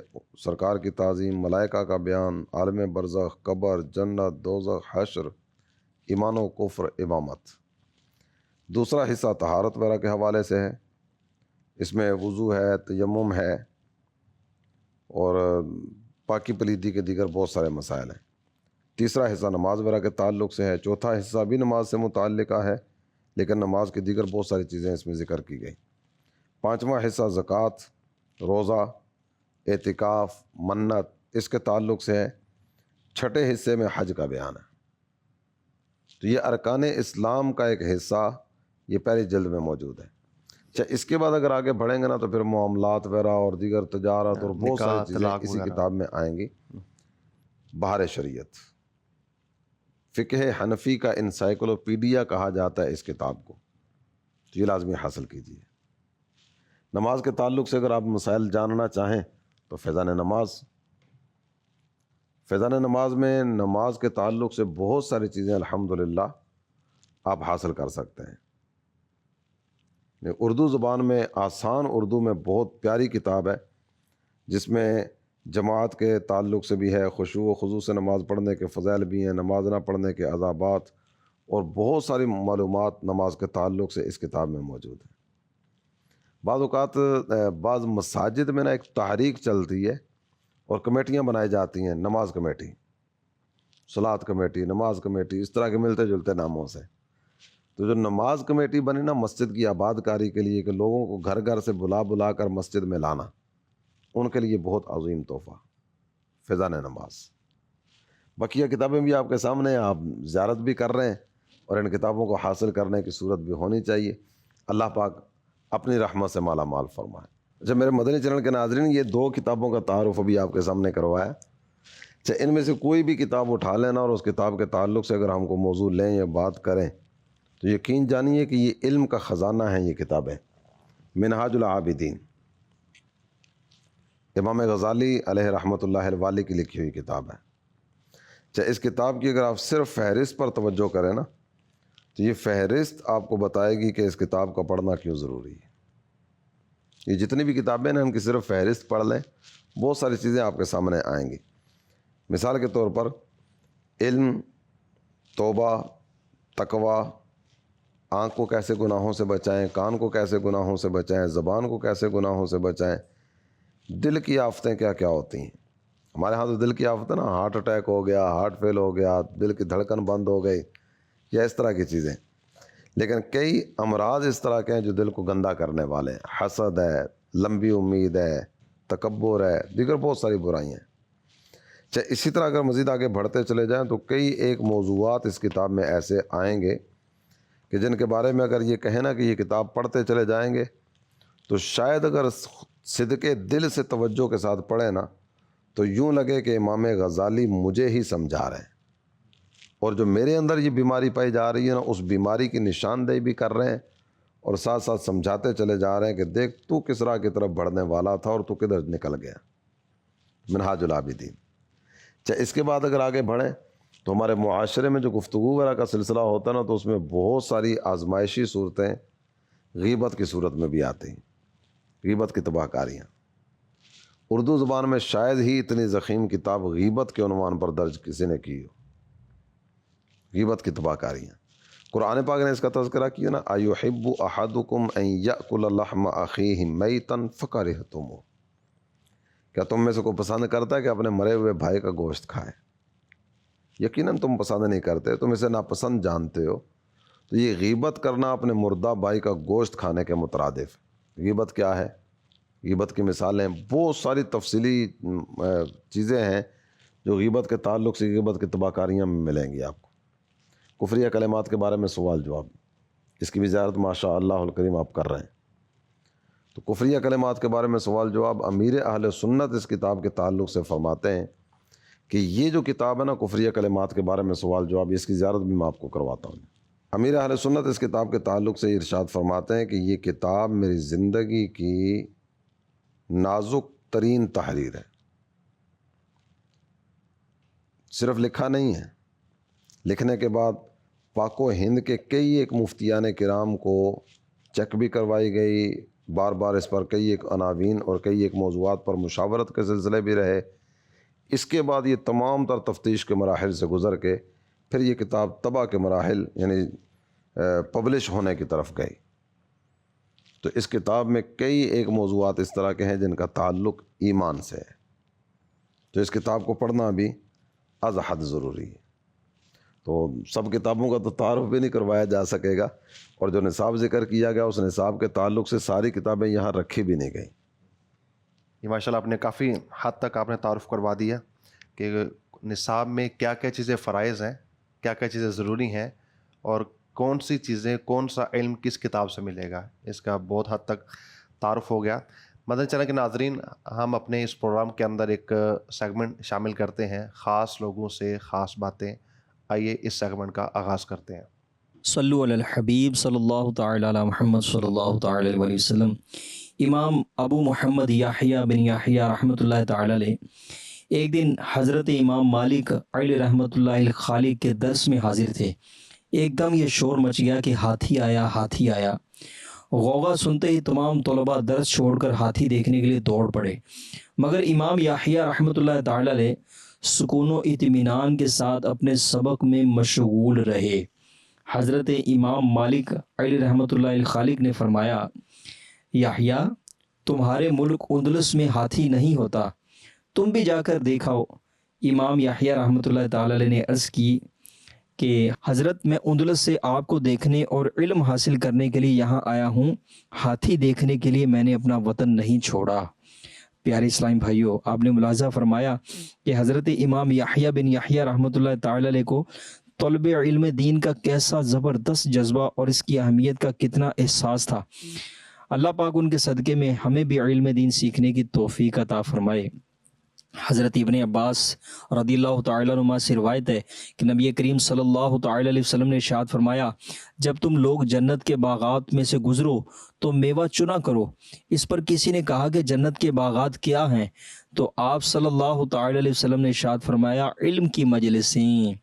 Speaker 4: سرکار کی تعظیم، ملائکہ کا بیان، عالم برزخ، قبر، جنت، دوزخ، حشر، ایمان و کفر، امامت۔ دوسرا حصہ طہارت وغیرہ کے حوالے سے ہے، اس میں وضو ہے، تیمم ہے اور پاکی پلیدی کے دیگر بہت سارے مسائل ہیں۔ تیسرا حصہ نماز وغیرہ کے تعلق سے ہے، چوتھا حصہ بھی نماز سے متعلقہ ہے لیکن نماز کی دیگر بہت ساری چیزیں اس میں ذکر کی گئی۔ پانچواں حصہ زکوٰۃ، روزہ، اعتکاف، منت اس کے تعلق سے ہے۔ چھٹے حصے میں حج کا بیان ہے۔ تو یہ ارکان اسلام کا ایک حصہ یہ پہلی جلد میں موجود ہے۔ اچھا، اس کے بعد اگر آگے بڑھیں گے نا تو پھر معاملات وغیرہ اور دیگر تجارت اور بہت ساری چیزیں اسی کتاب میں آئیں گی۔ بہار شریعت فقہ حنفی کا انسائکلوپیڈیا کہا جاتا ہے اس کتاب کو، تو یہ لازمی حاصل کیجیے۔ نماز کے تعلق سے اگر آپ مسائل جاننا چاہیں تو فیضان نماز، فیضان نماز میں نماز کے تعلق سے بہت ساری چیزیں الحمدللہ آپ حاصل کر سکتے ہیں۔ اردو زبان میں آسان اردو میں بہت پیاری کتاب ہے جس میں جماعت کے تعلق سے بھی ہے، خشوع و خضوع سے نماز پڑھنے کے فضائل بھی ہیں، نماز نہ پڑھنے کے عذابات اور بہت ساری معلومات نماز کے تعلق سے اس کتاب میں موجود ہیں۔ بعض اوقات بعض مساجد میں نا ایک تحریک چلتی ہے اور کمیٹیاں بنائی جاتی ہیں، نماز کمیٹی، صلاۃ کمیٹی، نماز کمیٹی، اس طرح کے ملتے جلتے ناموں سے۔ تو جو نماز کمیٹی بنی نا مسجد کی آباد کاری کے لیے کہ لوگوں کو گھر گھر سے بلا بلا کر مسجد میں لانا، ان کے لیے بہت عظیم تحفہ فیضان نماز۔ بقیہ کتابیں بھی آپ کے سامنے ہیں، آپ زیارت بھی کر رہے ہیں اور ان کتابوں کو حاصل کرنے کی صورت بھی ہونی چاہیے۔ اللہ پاک اپنی رحمت سے مالا مال فرمائے۔ اچھا میرے مدنی چینل کے ناظرین، یہ دو کتابوں کا تعارف ابھی آپ کے سامنے کروایا۔ اچھا، ان میں سے کوئی بھی کتاب اٹھا لینا اور اس کتاب کے تعلق سے اگر ہم کو موضوع لیں یا بات کریں تو یقین جانیے کہ یہ علم کا خزانہ ہیں۔ یہ کتابیں منہاج العابدین، امام غزالی علیہ رحمۃ اللہ الوالی کی لکھی ہوئی کتاب ہے۔ اچھا، اس کتاب کی اگر آپ صرف فہرست پر توجہ کریں نا تو یہ فہرست آپ کو بتائے گی کہ اس کتاب کا پڑھنا کیوں ضروری ہے۔ یہ جتنی بھی کتابیں ہیں ان کی صرف فہرست پڑھ لیں، بہت ساری چیزیں آپ کے سامنے آئیں گی۔ مثال کے طور پر علم، توبہ، تقوی، آنکھ کو کیسے گناہوں سے بچائیں، کان کو کیسے گناہوں سے بچائیں، زبان کو کیسے گناہوں سے بچائیں، دل کی آفتیں کیا کیا ہوتی ہیں۔ ہمارے ہاں تو دل کی آفتیں نا ہارٹ اٹیک ہو گیا، ہارٹ فیل ہو گیا، دل کی دھڑکن بند ہو گئی یا اس طرح کی چیزیں، لیکن کئی امراض اس طرح کے ہیں جو دل کو گندا کرنے والے ہیں۔ حسد ہے، لمبی امید ہے، تکبر ہے، دیگر بہت ساری برائیاں ہیں۔ چاہے اسی طرح اگر مزید آگے بڑھتے چلے جائیں تو کئی ایک موضوعات اس کتاب میں ایسے آئیں گے کہ جن کے بارے میں اگر یہ کہیں نا کہ یہ کتاب پڑھتے چلے جائیں گے تو شاید اگر صدقے دل سے توجہ کے ساتھ پڑھیں نا تو یوں لگے کہ امام غزالی مجھے ہی سمجھا رہے ہیں، اور جو میرے اندر یہ بیماری پائی جا رہی ہے نا اس بیماری کی نشاندہی بھی کر رہے ہیں اور ساتھ ساتھ سمجھاتے چلے جا رہے ہیں کہ دیکھ تو کس راہ کی طرف بڑھنے والا تھا اور تو کدھر نکل گیا۔ منہاج العابدین۔ چاہے اس کے بعد اگر آگے بڑھیں تو ہمارے معاشرے میں جو گفتگو وغیرہ کا سلسلہ ہوتا ہے نا تو اس میں بہت ساری آزمائشی صورتیں غیبت کی صورت میں بھی آتی ہیں، غیبت کی تباہ کاریاں۔ اردو زبان میں شاید ہی اتنی ضخیم کتاب غیبت کے عنوان پر درج کسی نے کی ہو، غیبت کی تباہ کاریاں۔ قرآن پاک نے اس کا تذکرہ کیا نا، ایحب احدکم ان یأکل لحم اخیہ میتا فکرہتموہ، کیا تم میں سے کوئی پسند کرتا ہے کہ اپنے مرے ہوئے بھائی کا گوشت کھائے؟ یقیناً تم پسند نہیں کرتے، تم اسے ناپسند جانتے ہو، تو یہ غیبت کرنا اپنے مردہ بھائی کا گوشت کھانے کے مترادف. غیبت کیا ہے؟ غیبت کی مثالیں بہت ساری تفصیلی چیزیں ہیں جو غیبت کے تعلق سے غیبت کی تباہ کاریاں میں ملیں گی آپ کو. کفریہ کلمات کے بارے میں سوال جواب، اس کی بھی زیارت ماشاء اللہ الکریم آپ کر رہے ہیں. تو کفریہ کلمات کے بارے میں سوال جواب امیر اہل سنت اس کتاب کے تعلق سے فرماتے ہیں کہ یہ جو کتاب ہے نا کفریہ کلمات کے بارے میں سوال جواب، اس کی زیارت بھی میں آپ کو کرواتا ہوں. امیر اہل سنت اس کتاب کے تعلق سے ارشاد فرماتے ہیں کہ یہ کتاب میری زندگی کی نازک ترین تحریر ہے. صرف لکھا نہیں ہے، لکھنے کے بعد پاک و ہند کے کئی ایک مفتیان کرام کو چیک بھی کروائی گئی، بار بار اس پر کئی ایک عناوین اور کئی ایک موضوعات پر مشاورت کے سلسلے بھی رہے. اس کے بعد یہ تمام تر تفتیش کے مراحل سے گزر کے پھر یہ کتاب طبع کے مراحل یعنی پبلش ہونے کی طرف گئی. تو اس کتاب میں کئی ایک موضوعات اس طرح کے ہیں جن کا تعلق ایمان سے ہے. تو اس کتاب کو پڑھنا بھی از حد ضروری ہے. تو سب کتابوں کا تو تعارف بھی نہیں کروایا جا سکے گا، اور جو نصاب ذکر کیا گیا اس نصاب کے تعلق سے ساری کتابیں یہاں رکھی بھی نہیں گئیں.
Speaker 2: یہ ماشاءاللہ آپ نے کافی حد تک آپ نے تعارف کروا دیا کہ نصاب میں کیا کیا چیزیں فرائض ہیں، کیا کیا چیزیں ضروری ہیں، اور کون سی چیزیں کون سا علم کس کتاب سے ملے گا، اس کا بہت حد تک تعارف ہو گیا. مدنی چینل کے ناظرین، ہم اپنے اس پروگرام کے اندر ایک سیگمنٹ شامل کرتے ہیں، خاص لوگوں سے خاص باتیں. آئیے اس سیگمنٹ کا آغاز کرتے ہیں.
Speaker 8: صلو علی الحبیب صلی اللہ تعالی علی محمد صلی اللہ تعالی علیہ وسلم. امام ابو محمد یحییٰ بن یحییٰ رحمۃ اللہ تعالی علیہ ایک دن حضرت امام مالک علیہ رحمۃ اللہ الخالق کے درس میں حاضر تھے. ایک دم یہ شور مچ گیا کہ ہاتھی آیا، ہاتھی آیا. غوغا سنتے ہی تمام طلباء درس چھوڑ کر ہاتھی دیکھنے کے لیے دوڑ پڑے، مگر امام یحییٰ رحمۃ اللہ تعالی علیہ سکون و اطمینان کے ساتھ اپنے سبق میں مشغول رہے. حضرت امام مالک علیہ رحمۃ اللہ الخالق نے فرمایا، یحییٰ، تمہارے ملک اندلس میں ہاتھی نہیں ہوتا، تم بھی جا کر دیکھاؤ. امام یحییٰ رحمۃ اللہ تعالی علیہ نے عرض کی کہ حضرت، میں اندلس سے آپ کو دیکھنے اور علم حاصل کرنے کے لیے یہاں آیا ہوں، ہاتھی دیکھنے کے لیے میں نے اپنا وطن نہیں چھوڑا. پیارے اسلامی بھائیوں، آپ نے ملاحظہ فرمایا کہ حضرت امام یحییٰ بن یحییٰ رحمۃ اللہ تعالی علیہ کو طلب علم دین کا کیسا زبردست جذبہ اور اس کی اہمیت کا کتنا احساس تھا. اللہ پاک ان کے صدقے میں ہمیں بھی علم دین سیکھنے کی توفیق عطا فرمائے. حضرت ابن عباس رضی اللہ تعالیٰ عنہما سے روایت ہے کہ نبی کریم صلی اللہ تعالی علیہ وسلم نے ارشاد فرمایا، جب تم لوگ جنت کے باغات میں سے گزرو تو میوہ چنا کرو. اس پر کسی نے کہا کہ جنت کے باغات کیا ہیں؟ تو آپ صلی اللہ تعالی علیہ وسلم نے ارشاد فرمایا، علم کی مجلسیں.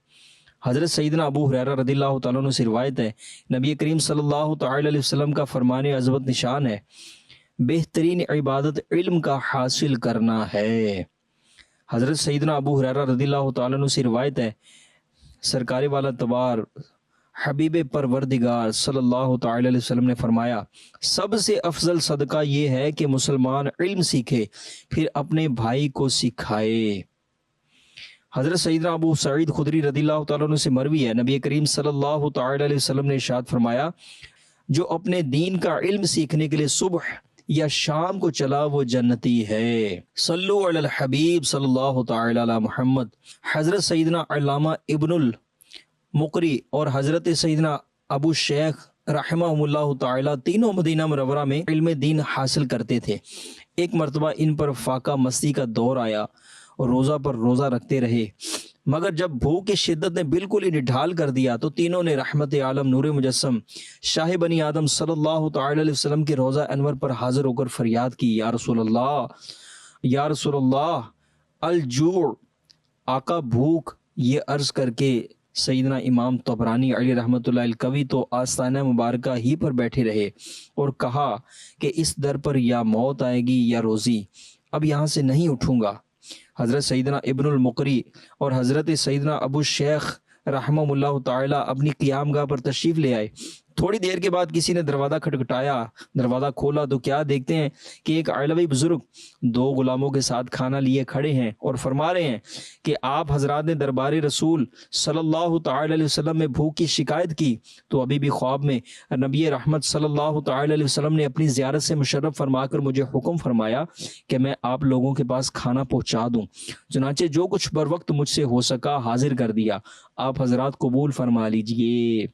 Speaker 8: حضرت سیدنا ابو ہریرہ رضی اللہ تعالیٰ عنہ سے روایت ہے، نبی کریم صلی اللہ تعالی علیہ وسلم کا فرمان عظمت نشان ہے، بہترین عبادت علم کا حاصل کرنا ہے. حضرت سیدنا ابو ہریرہ رضی اللہ تعالیٰ عنہ سے روایت ہے، سرکار والا تبار حبیب پروردگار صلی اللہ تعالی علیہ وسلم نے فرمایا، سب سے افضل صدقہ یہ ہے کہ مسلمان علم سیکھے پھر اپنے بھائی کو سکھائے. حضرت سیدنا ابو سعید خدری رضی اللہ تعالیٰ عنہ سے مروی ہے، نبی کریم صلی اللہ تعالی علیہ وسلم نے ارشاد فرمایا، جو اپنے دین کا علم سیکھنے کے لیے صبح یا شام کو چلا وہ جنتی ہے. صلو علی الحبیب صلی اللہ تعالی علی محمد. حضرت سیدنا علامہ ابن المقری اور حضرت سیدنا ابو شیخ رحمہم اللہ تعالی تینوں مدینہ منورہ میں علم دین حاصل کرتے تھے. ایک مرتبہ ان پر فاقہ مستی کا دور آیا اور روزہ پر روزہ رکھتے رہے، مگر جب بھوک کی شدت نے بالکل ہی نڈھال کر دیا تو تینوں نے رحمت عالم نور مجسم شاہ بنی آدم صلی اللہ تعالی علیہ وسلم کے روضہ انور پر حاضر ہو کر فریاد کی، یا رسول اللہ، یا رسول اللہ، الجوع، آقا بھوک. یہ عرض کر کے سیدنا امام طبرانی علیہ رحمۃ اللہ الکوی تو آستانہ مبارکہ ہی پر بیٹھے رہے اور کہا کہ اس در پر یا موت آئے گی یا روزی، اب یہاں سے نہیں اٹھوں گا. حضرت سیدنا ابن المقری اور حضرت سیدنا ابو شیخ رحمہ اللہ تعالی اپنی قیام گاہ پر تشریف لے آئے تھوڑی دیر کے بعد کسی نے دروازہ کھٹکھٹایا، دروازہ کھولا تو کیا دیکھتے ہیں کہ ایک علوی بزرگ 2 غلاموں کے ساتھ کھانا لیے کھڑے ہیں اور فرما رہے ہیں کہ آپ حضرات نے دربار رسول صلی اللہ تعالی علیہ وسلم میں بھوک کی شکایت کی تو ابھی بھی خواب میں نبی رحمت صلی اللہ تعالی علیہ وسلم نے اپنی زیارت سے مشرف فرما کر مجھے حکم فرمایا کہ میں آپ لوگوں کے پاس کھانا پہنچا دوں، چنانچہ جو کچھ بر وقت مجھ سے ہو سکا حاضر کر دیا، آپ حضرات قبول فرما لیجئے۔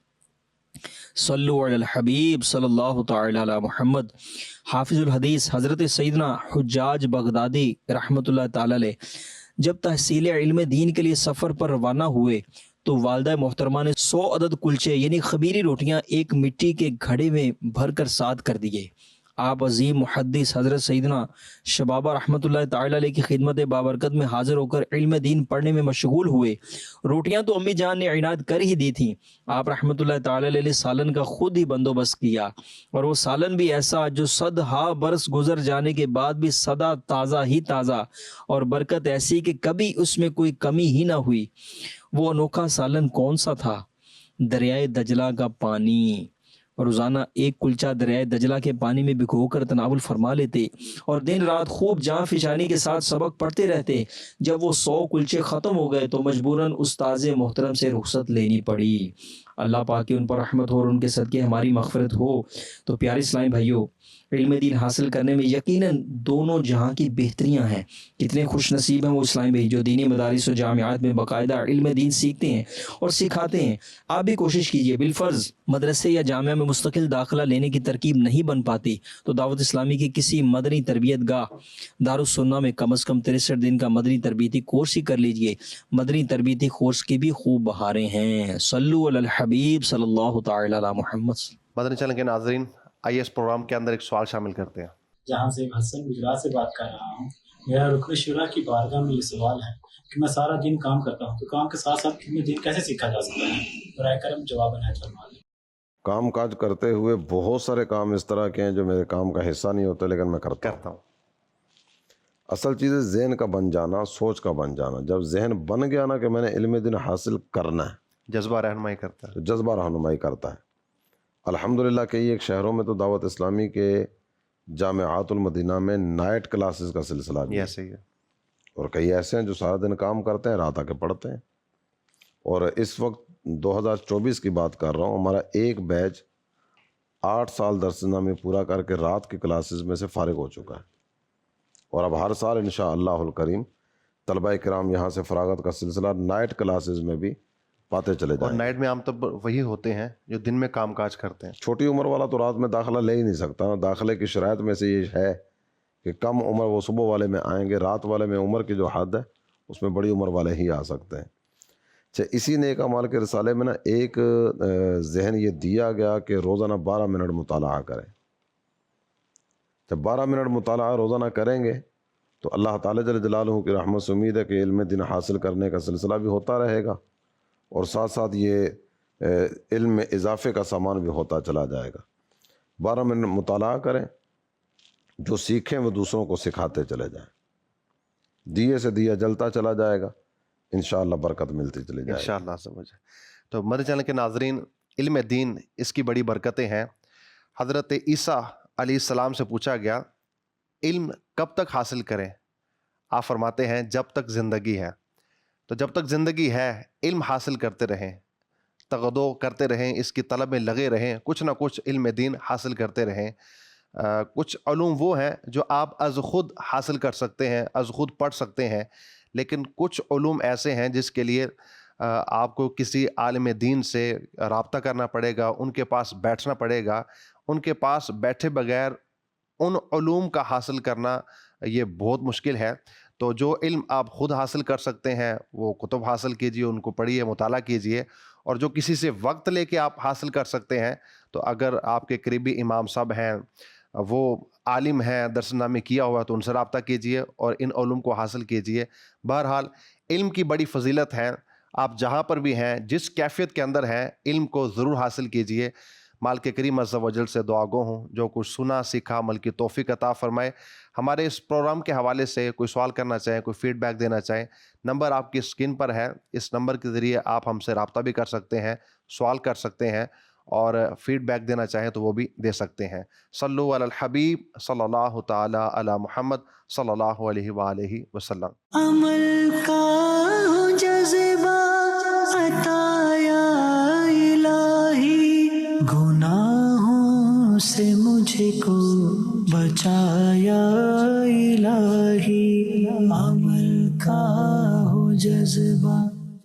Speaker 8: صلو علی الحبیب صلی اللہ تعالی علی محمد۔ حافظ الحدیث حضرت سیدنا حجاج بغدادی رحمۃ اللہ تعالی علیہ جب تحصیل علم دین کے لیے سفر پر روانہ ہوئے تو والدہ محترمہ نے 100 عدد کلچے یعنی خمیری روٹیاں ایک مٹی کے گھڑے میں بھر کر ساتھ کر دیے۔ آپ عظیم محدث حضرت سیدنا شبابہ رحمۃ اللہ تعالی علیہ کی خدمت بابرکت میں حاضر ہو کر علم دین پڑھنے میں مشغول ہوئے۔ روٹیاں تو امی جان نے عنایت کر ہی دی تھیں، آپ رحمۃ اللہ تعالی علیہ نے سالن کا خود ہی بندوبست کیا، اور وہ سالن بھی ایسا جو 100 برس گزر جانے کے بعد بھی سدا تازہ ہی تازہ، اور برکت ایسی کہ کبھی اس میں کوئی کمی ہی نہ ہوئی۔ وہ انوکھا سالن کون سا تھا؟ دریائے دجلہ کا پانی۔ روزانہ ایک کلچہ دریائے دجلہ کے پانی میں بھگو کر تناول فرما لیتے اور دن رات خوب جاں فشانی کے ساتھ سبق پڑھتے رہتے۔ جب وہ 100 کلچے ختم ہو گئے تو مجبوراً استاذ محترم سے رخصت لینی پڑی۔ اللہ پاک کی ان پر رحمت ہو اور ان کے صدقے ہماری مغفرت ہو۔ تو پیارے اسلامی بھائیوں، علم دین حاصل کرنے میں یقیناً دونوں جہاں کی بہتریاں ہیں۔ کتنے خوش نصیب ہیں وہ اسلامی بھائی جو دینی مدارس و جامعات میں باقاعدہ علم دین سیکھتے ہیں اور سکھاتے ہیں۔ آپ بھی کوشش کیجئے، بالفرض مدرسے یا جامعہ میں مستقل داخلہ لینے کی ترکیب نہیں بن پاتی تو دعوت اسلامی کی کسی مدنی تربیت گاہ دارالسنہ میں کم از کم 63 دن کا مدنی تربیتی کورس ہی کر لیجئے۔ مدنی تربیتی کورس کی بھی خوب بہاریں ہیں۔ صلو علی الحبیب صلی اللہ تعالی علی محمد۔
Speaker 2: مدنی چینل کے ناظرین، آئیے اس پروگرام کے اندر ایک سوال شامل کرتے ہیں۔
Speaker 9: جہاں سے حسن گجرات سے بات کر رہا ہوں۔ میرا رکن شورا کی بارگاہ میں یہ سوال ہے کہ میں سارا دن کام کرتا ہوں تو کام کے ساتھ ساتھ علم دین کیسے سیکھا جا سکتا ہے؟ برائے کرم جواب عنایت فرما دیں۔
Speaker 4: کام کاج کرتے ہوئے بہت سارے کام اس طرح کے ہیں جو میرے کام کا حصہ نہیں ہوتے لیکن میں کرتا ہوں۔ اصل چیز ہے ذہن کا بن جانا، سوچ کا بن جانا۔ جب ذہن بن گیا نا کہ میں نے علم دین حاصل کرنا ہے،
Speaker 2: جذبہ رہنمائی کرتا ہے،
Speaker 4: تو جذبہ رہنمائی کرتا ہے۔ الحمدللہ کئی ایک شہروں میں تو دعوت اسلامی کے جامعات المدینہ میں نائٹ کلاسز کا سلسلہ بھی ہے،
Speaker 2: صحیح ہے،
Speaker 4: اور کئی ایسے ہیں جو سارا دن کام کرتے ہیں، رات آ کے پڑھتے ہیں۔ اور اس وقت 2024 کی بات کر رہا ہوں، ہمارا ایک بیچ 8 سال درس نامی پورا کر کے رات کی کلاسز میں سے فارغ ہو چکا ہے، اور اب ہر سال انشاءاللہ الکریم طلبہ کرام یہاں سے فراغت کا سلسلہ نائٹ کلاسز میں بھی پاتے چلے جائیں۔
Speaker 2: اور نائٹ میں عام طور پر وہی ہوتے ہیں جو دن میں کام کاج کرتے ہیں۔
Speaker 4: چھوٹی عمر والا تو رات میں داخلہ لے ہی نہیں سکتا نا۔ داخلے کی شرائط میں سے یہ ہے کہ کم عمر وہ صبح والے میں آئیں گے، رات والے میں عمر کی جو حد ہے اس میں بڑی عمر والے ہی آ سکتے ہیں۔ اچھا، اسی نیک اعمال کے رسالے میں نا ایک ذہن یہ دیا گیا کہ روزانہ 12 منٹ مطالعہ کریں۔ جب 12 منٹ مطالعہ روزانہ کریں گے تو اللہ تعالیٰ جل جلالہ کی رحمت سے امید ہے کہ علم دین حاصل کرنے کا سلسلہ بھی ہوتا رہے گا، اور ساتھ ساتھ یہ علم میں اضافے کا سامان بھی ہوتا چلا جائے گا۔ 12 منٹ مطالعہ کریں، جو سیکھیں وہ دوسروں کو سکھاتے چلے جائیں، دیے سے دیا جلتا چلا جائے گا، انشاءاللہ برکت ملتی چلی جائے گی
Speaker 2: انشاءاللہ سمجھ۔ تو مدنی چینل کے ناظرین، علم دین اس کی بڑی برکتیں ہیں۔ حضرت عیسیٰ علیہ السلام سے پوچھا گیا علم کب تک حاصل کریں؟ آپ فرماتے ہیں جب تک زندگی ہے۔ تو جب تک زندگی ہے علم حاصل کرتے رہیں، تغدو کرتے رہیں، اس کی طلب میں لگے رہیں، کچھ نہ کچھ علم دین حاصل کرتے رہیں۔ کچھ علوم وہ ہیں جو آپ از خود حاصل کر سکتے ہیں، از خود پڑھ سکتے ہیں، لیکن کچھ علوم ایسے ہیں جس کے لیے آپ کو کسی عالم دین سے رابطہ کرنا پڑے گا، ان کے پاس بیٹھنا پڑے گا۔ ان کے پاس بیٹھے بغیر ان علوم کا حاصل کرنا یہ بہت مشکل ہے۔ تو جو علم آپ خود حاصل کر سکتے ہیں وہ کتب حاصل کیجئے، ان کو پڑھیے، مطالعہ کیجئے، اور جو کسی سے وقت لے کے آپ حاصل کر سکتے ہیں تو اگر آپ کے قریبی امام صاحب ہیں، وہ عالم ہیں، درس نامی کیا ہوا، تو ان سے رابطہ کیجئے اور ان علوم کو حاصل کیجئے۔ بہرحال علم کی بڑی فضیلت ہے، آپ جہاں پر بھی ہیں، جس کیفیت کے اندر ہیں، علم کو ضرور حاصل کیجئے۔ مالک کریم عز و جل سے دعا گو ہوں جو کچھ سنا سیکھا عمل کی توفیق عطا فرمائے۔ ہمارے اس پروگرام کے حوالے سے کوئی سوال کرنا چاہیں، کوئی فیڈ بیک دینا چاہیں، نمبر آپ کی اسکرین پر ہے، اس نمبر کے ذریعے آپ ہم سے رابطہ بھی کر سکتے ہیں، سوال کر سکتے ہیں، اور فیڈ بیک دینا چاہیں تو وہ بھی دے سکتے ہیں۔ صلو علی الحبیب صلی اللہ تعالی علی محمد صلی اللہ علیہ وآلہ وسلم۔
Speaker 10: عمل کا ہو جذبہ عطا یا الہی، گناہوں سے مجھ کو بچایا الہی، عمل کا ہو جذبہ